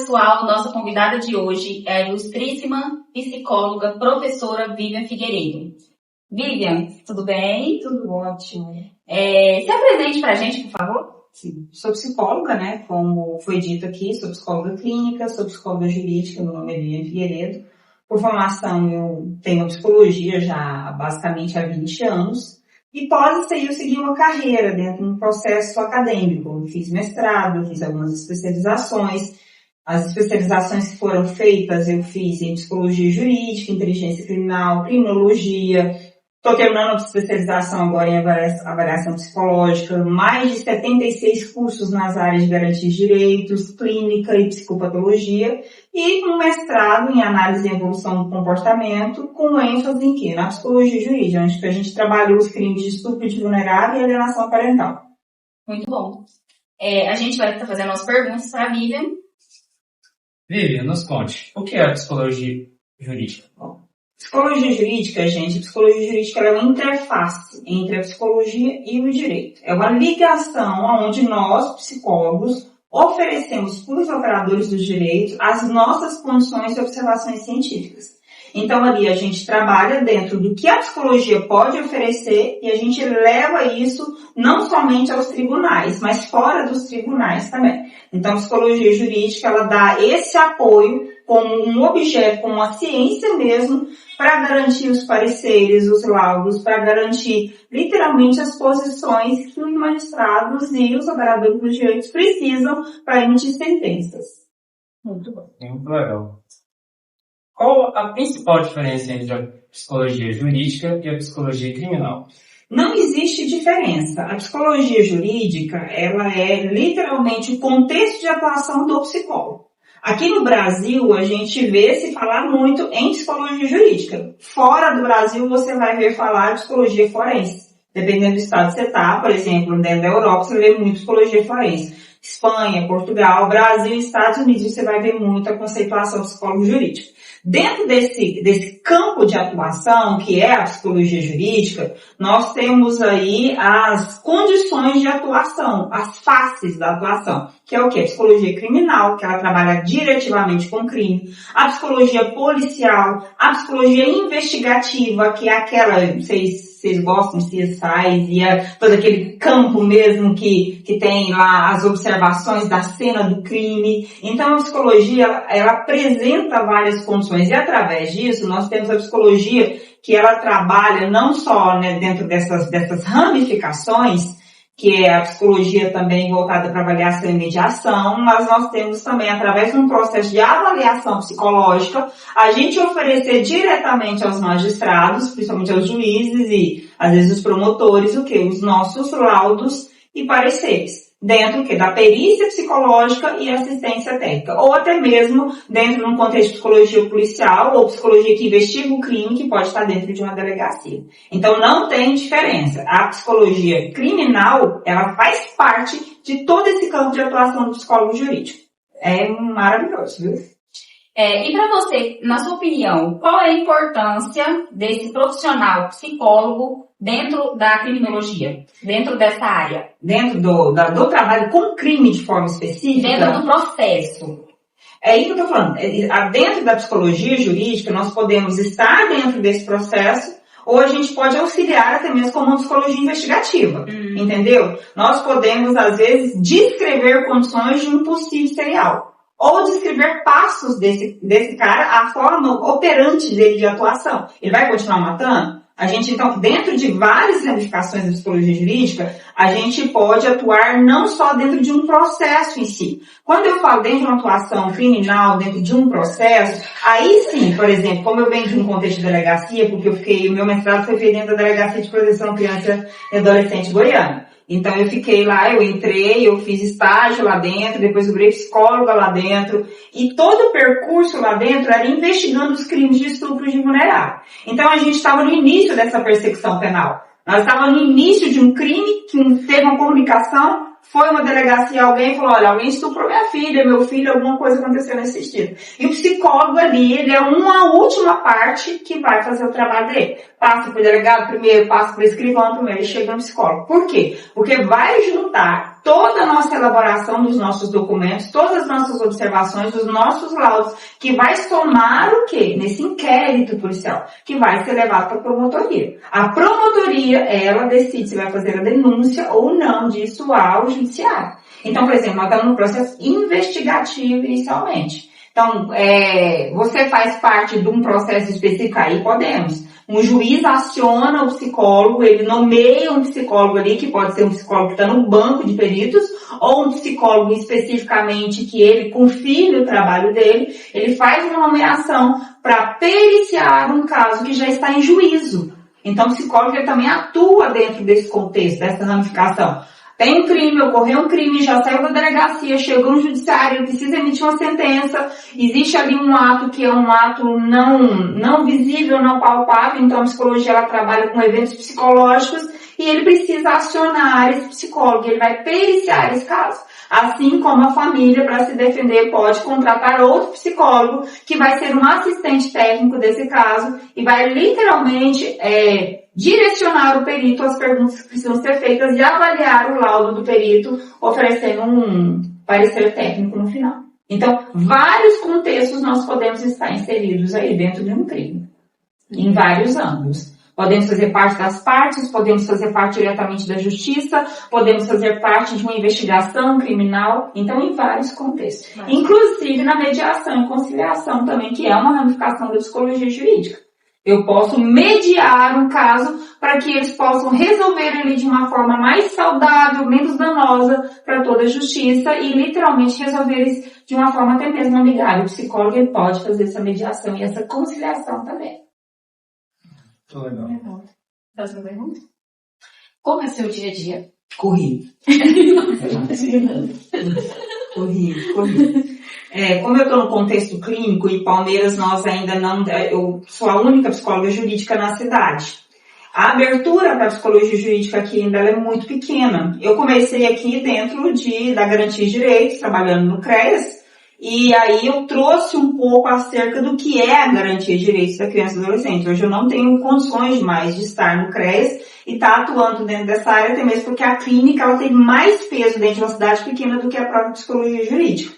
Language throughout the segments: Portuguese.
pessoal, nossa convidada de hoje é a ilustríssima psicóloga, professora Vivian Figueiredo. Vivian, tudo bem? Tudo ótimo. Se apresente pra gente, por favor. Sim, sou psicóloga, né? Como foi dito aqui, sou psicóloga clínica, sou psicóloga jurídica, meu nome é Vivian Figueiredo. Por formação, eu tenho psicologia já basicamente há 20 anos. E pode ser eu segui uma carreira dentro de um processo acadêmico. Eu fiz mestrado, fiz algumas especializações. As especializações que foram feitas eu fiz em psicologia jurídica, inteligência criminal, criminologia. Estou terminando a especialização agora em avaliação psicológica, mais de 76 cursos nas áreas de garantia de direitos, clínica e psicopatologia, e um mestrado em análise e evolução do comportamento, com ênfase em quê? Na psicologia jurídica, onde a gente trabalhou os crimes de estupro de vulnerável e alienação parental. Muito bom. A gente vai estar fazendo as perguntas para a Vivian. Vivian, nos conte, o que é a psicologia jurídica? Psicologia jurídica, gente, psicologia jurídica é uma interface entre a psicologia e o direito. É uma ligação onde nós, psicólogos, oferecemos para os operadores dos direitos as nossas condições e observações científicas. Então, ali a gente trabalha dentro do que a psicologia pode oferecer e a gente leva isso não somente aos tribunais, mas fora dos tribunais também. Então, a psicologia jurídica, ela dá esse apoio como um objeto, como uma ciência mesmo, para garantir os pareceres, os laudos, para garantir literalmente as posições que os magistrados e os operadores dos direitos precisam para emitir sentenças. Muito bom. Muito legal. Qual a principal diferença entre a psicologia jurídica e a psicologia criminal? Não existe diferença. A psicologia jurídica, ela é literalmente o contexto de atuação do psicólogo. Aqui no Brasil, a gente vê se falar muito em psicologia jurídica. Fora do Brasil, você vai ver falar de psicologia forense. Dependendo do estado que você está, por exemplo, dentro da Europa, você vê muito psicologia forense. Espanha, Portugal, Brasil e Estados Unidos, você vai ver muito a conceituação psicólogo jurídico. Dentro desse campo de atuação, que é a psicologia jurídica, nós temos aí as condições de atuação, as faces da atuação, que é o quê? A psicologia criminal, que ela trabalha diretivamente com crime, a psicologia policial, a psicologia investigativa, que é aquela, não sei se vocês gostam de CSI e todo aquele campo mesmo que tem lá as observações da cena do crime. Então, a psicologia, ela apresenta várias condições e através disso nós temos a psicologia que ela trabalha não só, né, dentro dessas ramificações, que é a psicologia também voltada para avaliação e mediação, mas nós temos também, através de um processo de avaliação psicológica, a gente oferecer diretamente aos magistrados, principalmente aos juízes e, às vezes, os promotores, os nossos laudos e pareceres. Dentro da perícia psicológica e assistência técnica. Ou até mesmo dentro de um contexto de psicologia policial ou psicologia que investiga o crime, que pode estar dentro de uma delegacia. Então não tem diferença. A psicologia criminal, ela faz parte de todo esse campo de atuação do psicólogo jurídico. É maravilhoso, viu? E para você, na sua opinião, qual é a importância desse profissional psicólogo dentro da criminologia, dentro dessa área? Dentro do trabalho com crime de forma específica? Dentro do processo. É isso que eu estou falando. Dentro da psicologia jurídica, nós podemos estar dentro desse processo ou a gente pode auxiliar até mesmo com uma psicologia investigativa, entendeu? Nós podemos, às vezes, descrever condições de um possível serial. Ou descrever passos desse cara, a forma operante dele de atuação. Ele vai continuar matando? A gente, então, dentro de várias ramificações da psicologia jurídica, a gente pode atuar não só dentro de um processo em si. Quando eu falo dentro de uma atuação criminal, dentro de um processo, aí sim, por exemplo, como eu venho de um contexto de delegacia, porque o meu mestrado foi feito dentro da Delegacia de Proteção à Criança e Adolescente Goiânia. Então eu fiquei lá, eu entrei, eu fiz estágio lá dentro, depois eu virei psicóloga lá dentro, e todo o percurso lá dentro era investigando os crimes de estupro de vulnerável. Então a gente estava no início dessa persecução penal. Nós estávamos no início de um crime que teve uma comunicação, foi uma delegacia, alguém falou, olha, alguém estuprou minha filha, meu filho, alguma coisa aconteceu nesse sentido. E o psicólogo ali, ele é uma última parte que vai fazer o trabalho dele. Passa para o delegado primeiro, passa para o escrivão primeiro e chega no psicólogo. Por quê? Porque vai juntar toda a nossa elaboração dos nossos documentos, todas as nossas observações, os nossos laudos, que vai somar o quê? Nesse inquérito policial, que vai ser levado para a promotoria. A promotoria, ela decide se vai fazer a denúncia ou não disso ao judiciário. Então, por exemplo, nós estamos no processo investigativo inicialmente. Então, você faz parte de um processo específico, aí podemos. Um juiz aciona o psicólogo, ele nomeia um psicólogo ali, que pode ser um psicólogo que está no banco de peritos, ou um psicólogo especificamente que ele confie no trabalho dele, ele faz uma nomeação para periciar um caso que já está em juízo. Então, o psicólogo ele também atua dentro desse contexto, dessa ramificação. Tem um crime, ocorreu um crime, já saiu da delegacia, chegou no judiciário, precisa emitir uma sentença, existe ali um ato que é um ato não visível, não palpável, então a psicologia ela trabalha com eventos psicológicos e ele precisa acionar esse psicólogo, ele vai periciar esse caso. Assim como a família, para se defender, pode contratar outro psicólogo que vai ser um assistente técnico desse caso e vai literalmente direcionar o perito às perguntas que precisam ser feitas e avaliar o laudo do perito, oferecendo um parecer técnico no final. Então, vários contextos nós podemos estar inseridos aí dentro de um crime, em vários âmbitos. Podemos fazer parte das partes, podemos fazer parte diretamente da justiça, podemos fazer parte de uma investigação criminal, então em vários contextos. Inclusive na mediação e conciliação também, que é uma ramificação da psicologia jurídica. Eu posso mediar um caso para que eles possam resolver ali de uma forma mais saudável, menos danosa para toda a justiça e literalmente resolver isso de uma forma até mesmo amigável. O psicólogo ele pode fazer essa mediação e essa conciliação também. Muito legal. Próxima pergunta. Como é seu dia a dia? Corrido. Corrido. Como eu estou no contexto clínico e Palmeiras nós ainda não... Eu sou a única psicóloga jurídica na cidade. A abertura para a psicologia jurídica aqui ainda é muito pequena. Eu comecei aqui dentro da Garantia de Direitos, trabalhando no CREAS, e aí eu trouxe um pouco acerca do que é a Garantia de Direitos da Criança e do Adolescente. Hoje eu não tenho condições mais de estar no CREAS e estar atuando dentro dessa área, até mesmo porque a clínica ela tem mais peso dentro de uma cidade pequena do que a própria psicologia jurídica.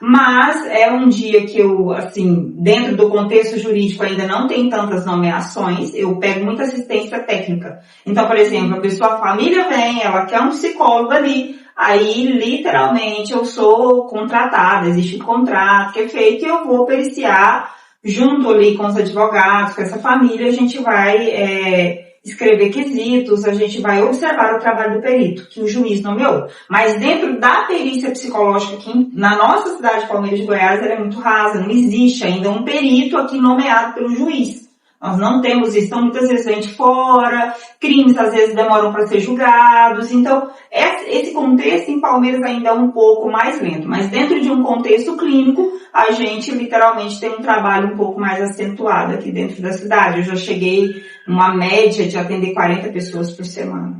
Mas é um dia que eu, assim, dentro do contexto jurídico ainda não tem tantas nomeações, eu pego muita assistência técnica. Então, por exemplo, a família vem, ela quer um psicólogo ali, aí literalmente eu sou contratada, existe um contrato que é feito e eu vou periciar junto ali com os advogados, com essa família, a gente vai escrever quesitos, a gente vai observar o trabalho do perito, que o juiz nomeou. Mas dentro da perícia psicológica aqui, na nossa cidade de Palmeiras de Goiás, ela é muito rasa, não existe ainda um perito aqui nomeado pelo juiz. Nós não temos isso, então muitas vezes a gente fora, crimes às vezes demoram para ser julgados, então esse contexto em Palmeiras ainda é um pouco mais lento, mas dentro de um contexto clínico, a gente literalmente tem um trabalho um pouco mais acentuado aqui dentro da cidade. Eu já cheguei numa média de atender 40 pessoas por semana.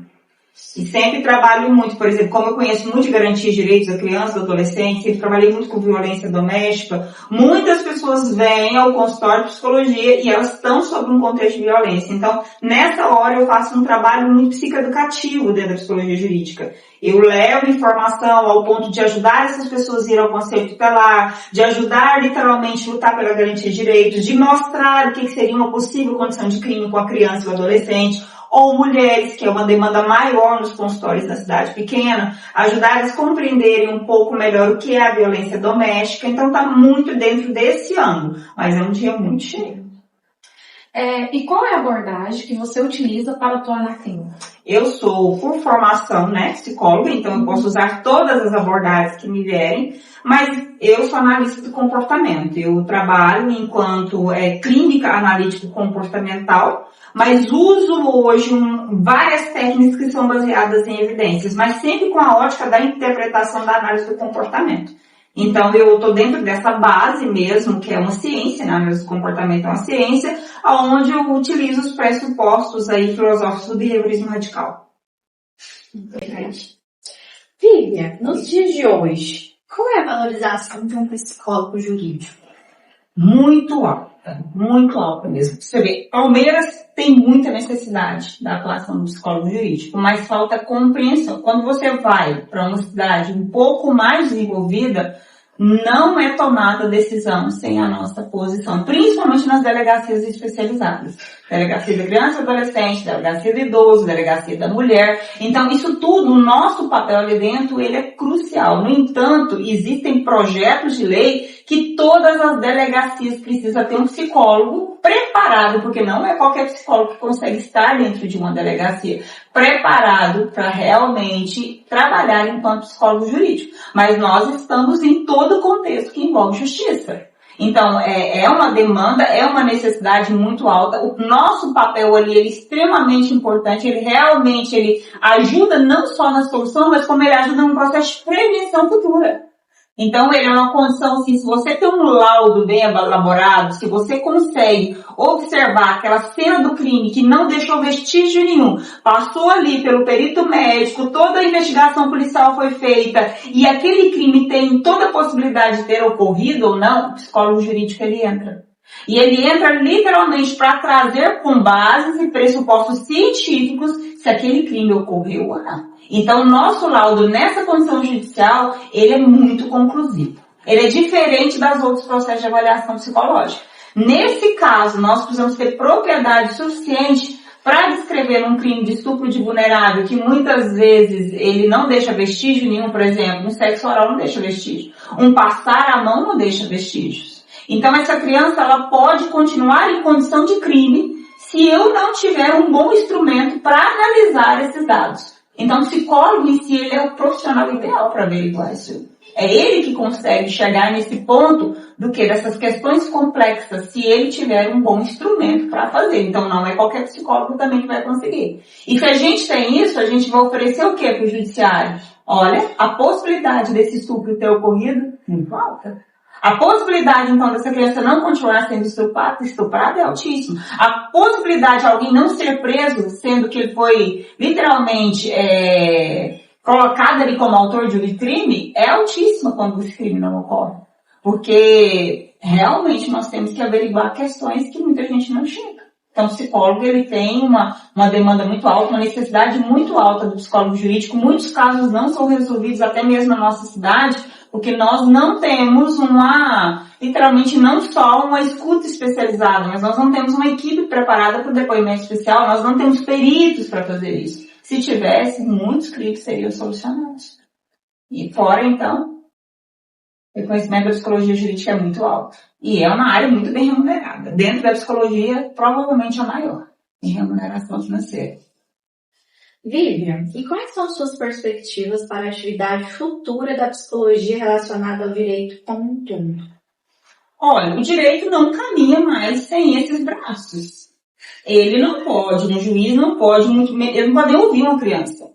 E sempre trabalho muito, por exemplo, como eu conheço muito de garantia de direitos da criança, do adolescente, sempre trabalhei muito com violência doméstica, muitas pessoas vêm ao consultório de psicologia e elas estão sob um contexto de violência. Então, nessa hora eu faço um trabalho muito psicoeducativo dentro da psicologia jurídica. Eu levo informação ao ponto de ajudar essas pessoas a ir ao conselho tutelar, de ajudar literalmente a lutar pela garantia de direitos, de mostrar o que seria uma possível condição de crime com a criança e o adolescente, ou mulheres, que é uma demanda maior nos consultórios da cidade pequena, ajudar eles a compreenderem um pouco melhor o que é a violência doméstica. Então está muito dentro desse ângulo, mas é um dia muito cheio. E qual é a abordagem que você utiliza para atuar na clínica? Eu sou, por formação, psicóloga, então eu posso usar todas as abordagens que me vierem, mas eu sou analista do comportamento. Eu trabalho enquanto clínica analítico comportamental, mas uso hoje várias técnicas que são baseadas em evidências, mas sempre com a ótica da interpretação da análise do comportamento. Então, eu estou dentro dessa base mesmo, que é uma ciência, né? A análise do comportamento é uma ciência, onde eu utilizo os pressupostos aí filosóficos do behaviorismo radical. Verdade. Vivian, nos dias de hoje, qual é a valorização de um psicólogo jurídico? Muito alta. muito alta mesmo. Você vê, Palmeiras tem muita necessidade da atuação do psicólogo jurídico, mas falta compreensão. Quando você vai para uma cidade um pouco mais desenvolvida, não é tomada decisão sem a nossa posição, principalmente nas delegacias especializadas. Delegacia da criança e adolescente, delegacia do idoso, delegacia da mulher. Então, isso tudo, o nosso papel ali dentro, ele é crucial. No entanto, existem projetos de lei que todas as delegacias precisam ter um psicólogo preparado, porque não é qualquer psicólogo que consegue estar dentro de uma delegacia, preparado para realmente trabalhar enquanto psicólogo jurídico. Mas nós estamos em todo o contexto que envolve justiça. Então, é uma demanda, é uma necessidade muito alta. O nosso papel ali é extremamente importante. Ele realmente ajuda não só na solução, mas como ele ajuda no processo de prevenção futura. Então, ele é uma condição, assim, se você tem um laudo bem elaborado, se você consegue observar aquela cena do crime que não deixou vestígio nenhum, passou ali pelo perito médico, toda a investigação policial foi feita e aquele crime tem toda a possibilidade de ter ocorrido ou não, o psicólogo jurídico ele entra. E ele entra literalmente para trazer com bases e pressupostos científicos se aquele crime ocorreu ou não. Então, o nosso laudo nessa condição judicial, ele é muito conclusivo. Ele é diferente das outros processos de avaliação psicológica. Nesse caso, nós precisamos ter propriedade suficiente para descrever um crime de estupro de vulnerável, que muitas vezes ele não deixa vestígio nenhum, por exemplo, um sexo oral não deixa vestígio. Um passar a mão não deixa vestígios. Então, essa criança, ela pode continuar em condição de crime se eu não tiver um bom instrumento para analisar esses dados. Então, o psicólogo em si, ele é o profissional ideal para averiguar isso. É ele que consegue chegar nesse ponto dessas questões complexas, se ele tiver um bom instrumento para fazer. Então, não é qualquer psicólogo também que vai conseguir. E se a gente tem isso, a gente vai oferecer o quê para o judiciário? Olha, a possibilidade desse estupro ter ocorrido, muito alta. A possibilidade, então, dessa criança não continuar sendo estuprada é altíssima. A possibilidade de alguém não ser preso, sendo que ele foi literalmente colocado ali como autor de um crime, é altíssima quando esse crime não ocorre. Porque realmente nós temos que averiguar questões que muita gente não chega. Então, o psicólogo, ele tem uma demanda muito alta, uma necessidade muito alta do psicólogo jurídico. Muitos casos não são resolvidos até mesmo na nossa cidade, porque nós não temos literalmente não só uma escuta especializada, mas nós não temos uma equipe preparada para o depoimento especial, nós não temos peritos para fazer isso. Se tivesse, muitos crimes seriam solucionados. E fora, então, o conhecimento da psicologia jurídica é muito alto. E é uma área muito bem remunerada. Dentro da psicologia, provavelmente a maior em remuneração financeira. Vivian, e quais são suas perspectivas para a atividade futura da psicologia relacionada ao direito como um todo? Olha, o direito não caminha mais sem esses braços. Ele não pode, um juiz não pode, ele não pode nem ouvir uma criança.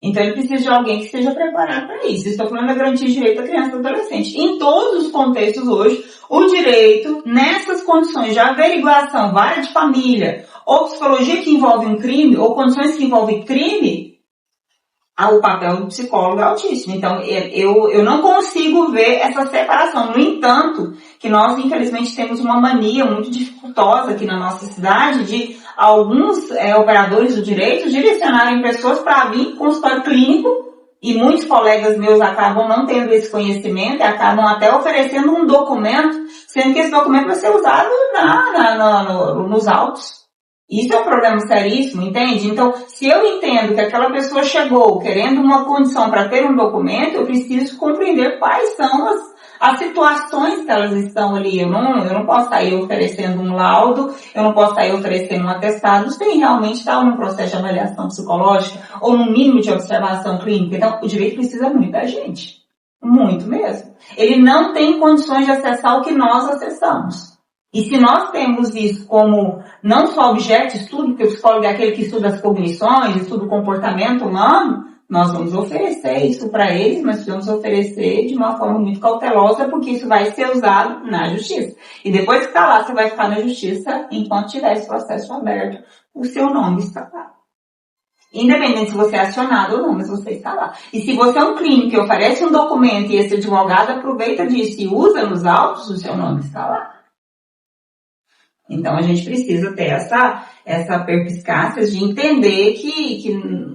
Então ele precisa de alguém que esteja preparado para isso. Estou falando da garantia de direito da criança e do adolescente. Em todos os contextos hoje, o direito, nessas condições de averiguação, vara de família, ou psicologia que envolve um crime, ou condições que envolvem crime, o papel do psicólogo é altíssimo. Então, eu não consigo ver essa separação. No entanto, que nós, infelizmente, temos uma mania muito dificultosa aqui na nossa cidade de alguns operadores do direito direcionarem pessoas para vir com consultório clínico, e muitos colegas meus acabam não tendo esse conhecimento e acabam até oferecendo um documento, sendo que esse documento vai ser usado nos autos. Isso é um problema seríssimo, entende? Então, se eu entendo que aquela pessoa chegou querendo uma condição para ter um documento, eu preciso compreender quais são as situações que elas estão ali. Eu não posso sair oferecendo um laudo, eu não posso sair oferecendo um atestado sem realmente estar num processo de avaliação psicológica ou num mínimo de observação clínica. Então, o direito precisa muito da gente. Muito mesmo. Ele não tem condições de acessar o que nós acessamos. E se nós temos isso como não só objeto de estudo, porque o psicólogo é aquele que estuda as cognições, estuda o comportamento humano, nós vamos oferecer isso para eles, mas vamos oferecer de uma forma muito cautelosa, porque isso vai ser usado na justiça. E depois que está lá, você vai ficar na justiça enquanto tiver esse processo aberto, o seu nome está lá. Independente se você é acionado ou não, mas você está lá. E se você é um clínico que oferece um documento e esse advogado aproveita disso e usa nos autos, o seu nome está lá. Então a gente precisa ter essa perspicácia de entender que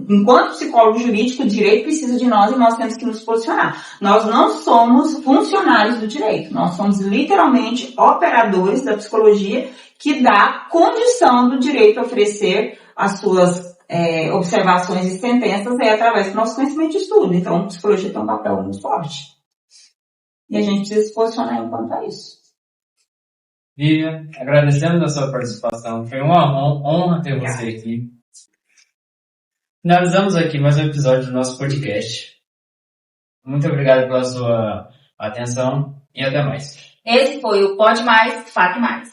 enquanto psicólogo jurídico, o direito precisa de nós e nós temos que nos posicionar. Nós não somos funcionários do direito, nós somos literalmente operadores da psicologia que dá condição do direito a oferecer as suas observações e sentenças através do nosso conhecimento de estudo. Então a psicologia tem um papel muito forte. E a gente precisa se posicionar enquanto a isso. Vivian, agradecemos a sua participação. Foi uma honra ter você aqui. Finalizamos aqui mais um episódio do nosso podcast. Muito obrigado pela sua atenção e até mais. Esse foi o Pode Mais, Fale Mais.